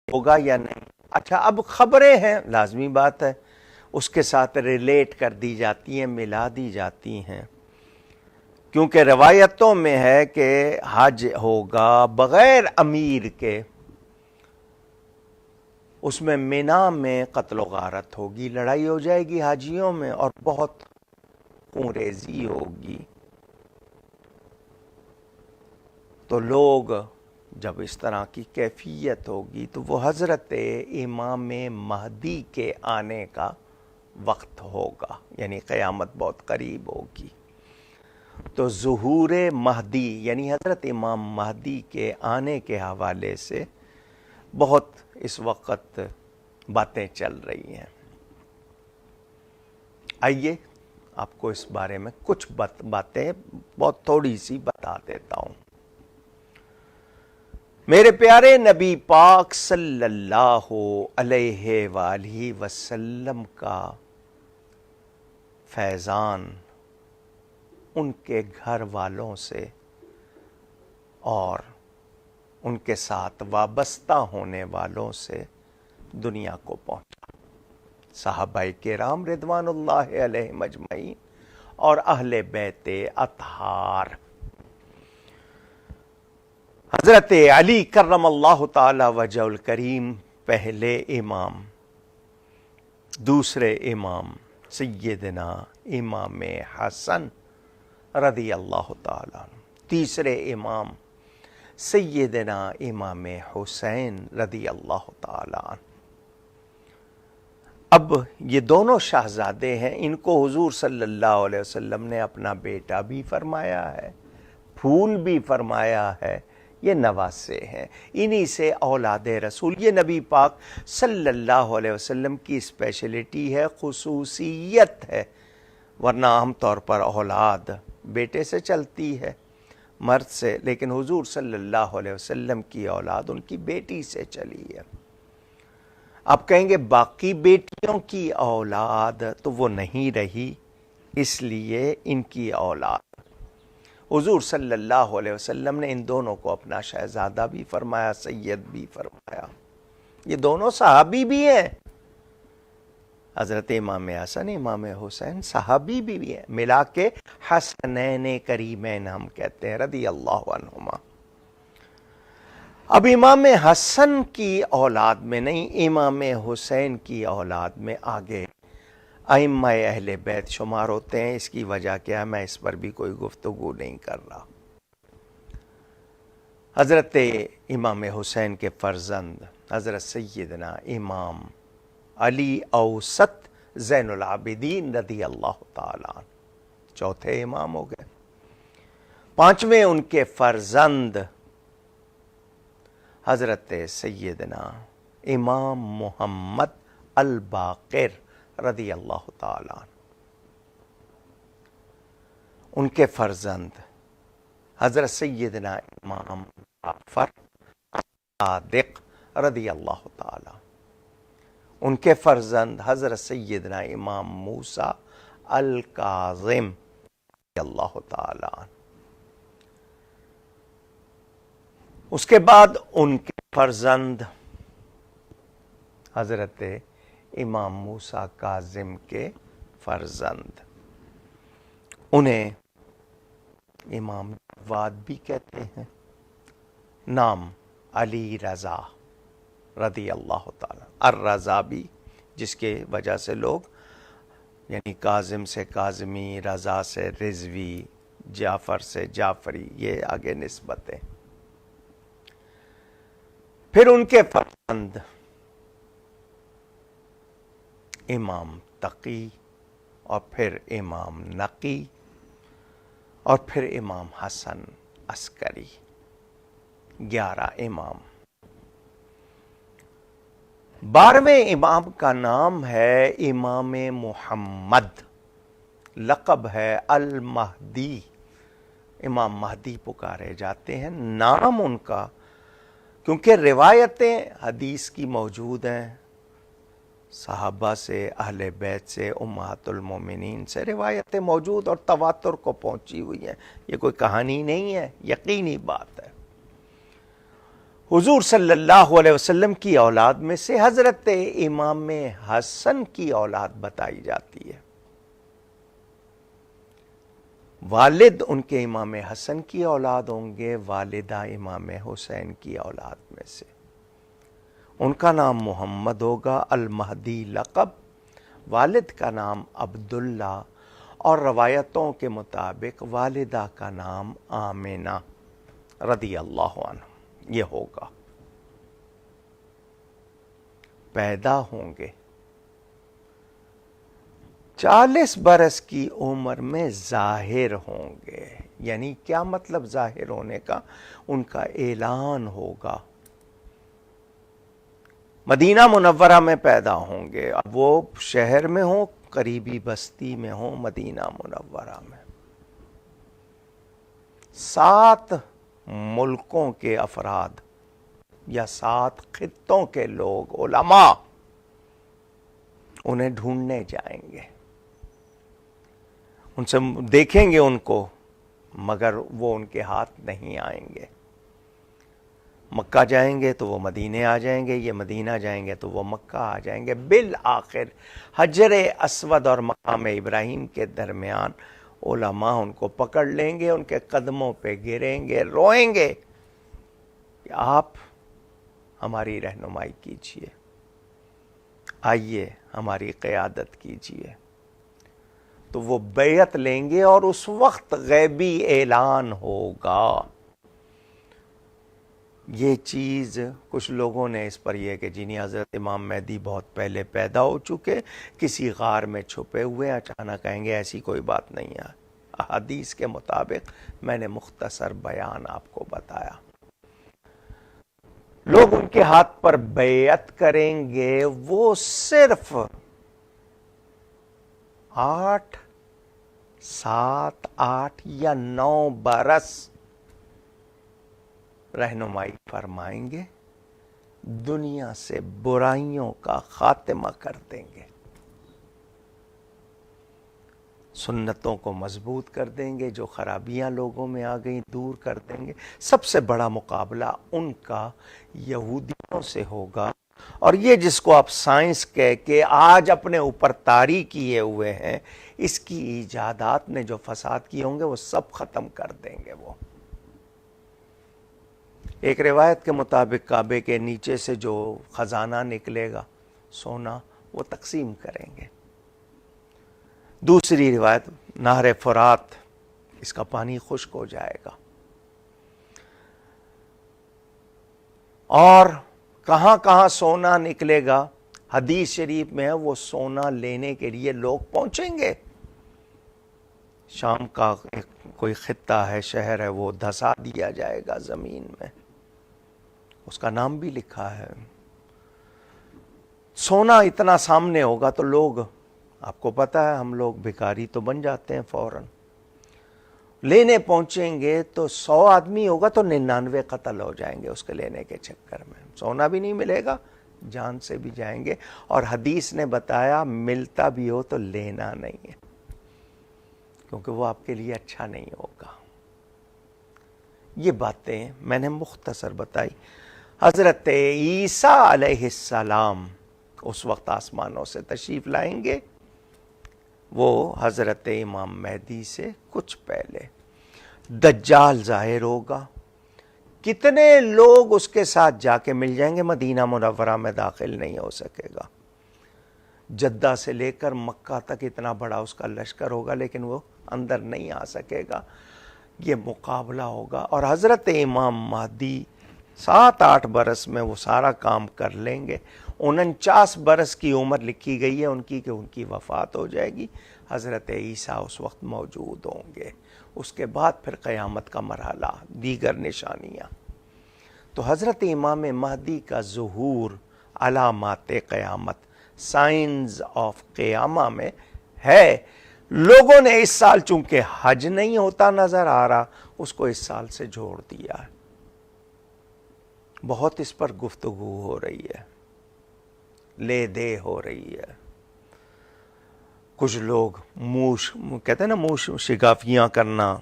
ہوگا یا نہیں. اچھا اب خبریں ہیں، لازمی بات ہے اس کے ساتھ ریلیٹ کر دی جاتی ہیں، ملا دی جاتی ہیں، کیونکہ روایتوں میں ہے کہ حج ہوگا بغیر امیر کے، اس میں مینا میں قتل و غارت ہوگی، لڑائی ہو جائے گی حاجیوں میں اور بہت خون ریزی ہوگی. تو لوگ جب اس طرح کی کیفیت ہوگی تو وہ حضرت امام مہدی کے آنے کا وقت ہوگا، یعنی قیامت بہت قریب ہوگی. تو ظہور مہدی یعنی حضرت امام مہدی کے آنے کے حوالے سے بہت اس وقت باتیں چل رہی ہیں. آئیے آپ کو اس بارے میں کچھ باتیں بہت تھوڑی سی بتا دیتا ہوں. میرے پیارے نبی پاک صلی اللہ علیہ وآلہ وسلم کا فیضان ان کے گھر والوں سے اور ان کے ساتھ وابستہ ہونے والوں سے دنیا کو پہنچا. صحابہ کرام رضوان اللہ علیہم اجمعین اور اہل بیت اطہار. حضرت علی کرم اللہ تعالی وجہ الکریم پہلے امام، دوسرے امام سیدنا امام حسن رضی اللہ تعالی عنہ، تیسرے امام سیدنا امام حسین رضی اللہ تعالی عنہ. اب یہ دونوں شہزادے ہیں، ان کو حضور صلی اللہ علیہ وسلم نے اپنا بیٹا بھی فرمایا ہے، پھول بھی فرمایا ہے، یہ نواسے ہیں، انہی سے اولاد رسول. یہ نبی پاک صلی اللہ علیہ وسلم کی اسپیشلٹی ہے، خصوصیت ہے، ورنہ عام طور پر اولاد بیٹے سے چلتی ہے، مرد سے، لیکن حضور صلی اللہ علیہ وسلم کی اولاد ان کی بیٹی سے چلی ہے. آپ کہیں گے باقی بیٹیوں کی اولاد تو وہ نہیں رہی، اس لیے ان کی اولاد. حضور صلی اللہ علیہ وسلم نے ان دونوں کو اپنا شہزادہ بھی فرمایا، سید بھی فرمایا. یہ دونوں صحابی بھی ہیں، حضرت امام حسن امام حسین صحابی بھی ہیں، ملا کے حسنین کریمین ہم کہتے ہیں رضی اللہ عنہما. اب امام حسن کی اولاد میں نہیں، امام حسین کی اولاد میں آگے ائمہ اہل بیت شمار ہوتے ہیں. اس کی وجہ کیا ہے میں اس پر بھی کوئی گفتگو نہیں کر رہا. حضرت امام حسین کے فرزند حضرت سیدنا امام علی اوسط زین العابدین رضی اللہ تعالیٰ عنہ چوتھے امام ہو گئے. پانچویں ان کے فرزند حضرت سیدنا امام محمد الباقر رضی اللہ تعالیٰ عنہ. ان کے فرزند حضرت سیدنا امام جعفر صادق رضی اللہ تعالیٰ. ان کے فرزند حضرت سیدنا امام موسیٰ الکاظم رضی اللہ تعالیٰ عنہ. اس کے بعد ان کے فرزند حضرت امام موسیٰ کاظم کے فرزند، انہیں امام جواد بھی کہتے ہیں، نام علی رضا رضی اللہ تعالی، الرضا بھی، جس کے وجہ سے لوگ یعنی کاظم سے کاظمی، رضا سے رضوی، جعفر سے جعفری، یہ آگے نسبتیں. پھر ان کے فرزند امام تقی، اور پھر امام نقی، اور پھر امام حسن عسکری. 11 امام. 12ویں امام کا نام ہے امام محمد، لقب ہے المہدی، امام مہدی پکارے جاتے ہیں. نام ان کا کیونکہ روایتیں حدیث کی موجود ہیں، صحابہ سے، اہل بیت سے، امہات المومنین سے روایتیں موجود اور تواتر کو پہنچی ہوئی ہیں. یہ کوئی کہانی نہیں ہے، یقینی بات ہے. حضور صلی اللہ علیہ وسلم کی اولاد میں سے حضرت امام حسن کی اولاد بتائی جاتی ہے. والد ان کے امام حسن کی اولاد ہوں گے، والدہ امام حسین کی اولاد میں سے. ان کا نام محمد ہوگا، المہدی لقب. والد کا نام عبداللہ، اور روایتوں کے مطابق والدہ کا نام آمنہ رضی اللہ عنہ یہ ہوگا. پیدا ہوں گے 40 برس کی عمر میں ظاہر ہوں گے. یعنی کیا مطلب ظاہر ہونے کا؟ ان کا اعلان ہوگا. مدینہ منورہ میں پیدا ہوں گے، اب وہ شہر میں ہوں، قریبی بستی میں ہوں، مدینہ منورہ میں. 7 ملکوں کے افراد یا 7 خطوں کے لوگ، علماء، انہیں ڈھونڈنے جائیں گے. ان سے دیکھیں گے ان کو، مگر وہ ان کے ہاتھ نہیں آئیں گے. مکہ جائیں گے تو وہ مدینے آ جائیں گے، یہ مدینہ جائیں گے تو وہ مکہ آ جائیں گے. بالآخر حجر اسود اور مقام ابراہیم کے درمیان علماء ان کو پکڑ لیں گے، ان کے قدموں پہ گریں گے، روئیں گے کہ آپ ہماری رہنمائی کیجیے، آئیے ہماری قیادت کیجیے. تو وہ بیعت لیں گے اور اس وقت غیبی اعلان ہوگا. یہ چیز کچھ لوگوں نے اس پر یہ کہ جنہیں حضرت امام مہدی بہت پہلے پیدا ہو چکے، کسی غار میں چھپے ہوئے، اچانک کہیں گے، ایسی کوئی بات نہیں ہے. احادیث کے مطابق میں نے مختصر بیان آپ کو بتایا. لوگ ان کے ہاتھ پر بیعت کریں گے. وہ صرف 7 یا 9 برس رہنمائی فرمائیں گے، دنیا سے برائیوں کا خاتمہ کر دیں گے، سنتوں کو مضبوط کر دیں گے، جو خرابیاں لوگوں میں آ گئیں دور کر دیں گے. سب سے بڑا مقابلہ ان کا یہودیوں سے ہوگا. اور یہ جس کو آپ سائنس کہہ کے آج اپنے اوپر طاری کیے ہوئے ہیں، اس کی ایجادات نے جو فساد کیے ہوں گے وہ سب ختم کر دیں گے. وہ ایک روایت کے مطابق کعبے کے نیچے سے جو خزانہ نکلے گا سونا، وہ تقسیم کریں گے. دوسری روایت، نہر فرات، اس کا پانی خشک ہو جائے گا. اور کہاں کہاں سونا نکلے گا، حدیث شریف میں ہے وہ سونا لینے کے لیے لوگ پہنچیں گے. شام کا کوئی خطہ ہے، شہر ہے، وہ دھسا دیا جائے گا زمین میں، اس کا نام بھی لکھا ہے. سونا اتنا سامنے ہوگا تو لوگ، آپ کو پتا ہے ہم لوگ بھکاری تو بن جاتے ہیں فوراً. لینے پہنچیں گے تو 100 آدمی ہوگا تو 99 قتل ہو جائیں گے اس کے لینے کے چکر میں. سونا بھی نہیں ملے گا، جان سے بھی جائیں گے. اور حدیث نے بتایا ملتا بھی ہو تو لینا نہیں ہے، کیونکہ وہ آپ کے لیے اچھا نہیں ہوگا. یہ باتیں میں نے مختصر بتائی. حضرت عیسیٰ علیہ السلام اس وقت آسمانوں سے تشریف لائیں گے، وہ حضرت امام مہدی سے کچھ پہلے. دجال ظاہر ہوگا. کتنے لوگ اس کے ساتھ جا کے مل جائیں گے، مدینہ منورہ میں داخل نہیں ہو سکے گا. جدہ سے لے کر مکہ تک اتنا بڑا اس کا لشکر ہوگا، لیکن وہ اندر نہیں آ سکے گا. یہ مقابلہ ہوگا. اور حضرت امام مہدی 7-8 برس میں وہ سارا کام کر لیں گے. 49 برس کی عمر لکھی گئی ہے ان کی کہ ان کی وفات ہو جائے گی. حضرت عیسیٰ اس وقت موجود ہوں گے. اس کے بعد پھر قیامت کا مرحلہ، دیگر نشانیاں. تو حضرت امام مہدی کا ظہور علامات قیامت، سائنز آف قیامہ میں ہے. لوگوں نے اس سال چونکہ حج نہیں ہوتا نظر آ رہا، اس کو اس سال سے جوڑ دیا ہے. بہت اس پر گفتگو ہو رہی ہے، لے دے ہو رہی ہے. کچھ لوگ کہتے ہیں نا منہ شگافیاں کرنا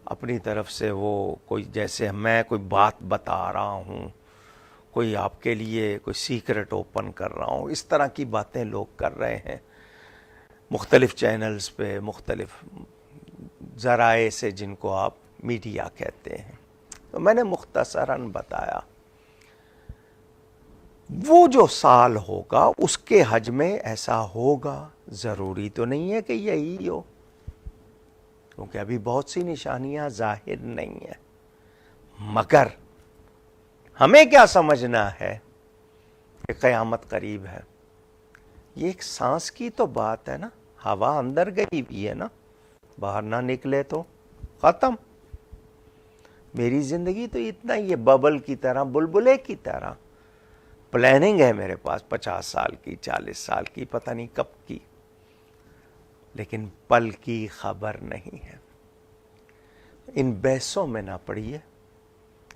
اپنی طرف سے، وہ کوئی جیسے میں کوئی بات بتا رہا ہوں کوئی آپ کے لیے کوئی سیکرٹ اوپن کر رہا ہوں، اس طرح کی باتیں لوگ کر رہے ہیں مختلف چینلز پہ، مختلف ذرائع سے جن کو آپ میڈیا کہتے ہیں. تو میں نے مختصراً بتایا وہ جو سال ہوگا اس کے حج میں ایسا ہوگا، ضروری تو نہیں ہے کہ یہی ہو، کیونکہ ابھی بہت سی نشانیاں ظاہر نہیں ہیں. مگر ہمیں کیا سمجھنا ہے کہ قیامت قریب ہے. یہ ایک سانس کی تو بات ہے نا، ہوا اندر گئی بھی ہے نا، باہر نہ نکلے تو ختم. میری زندگی تو اتنا ہی ہے، ببل کی طرح، بلبلے کی طرح. پلاننگ ہے میرے پاس 50 سال کی، 40 سال کی، پتہ نہیں کب کی، لیکن پل کی خبر نہیں ہے. ان بحثوں میں نہ پڑیے،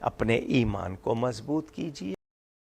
اپنے ایمان کو مضبوط کیجیے.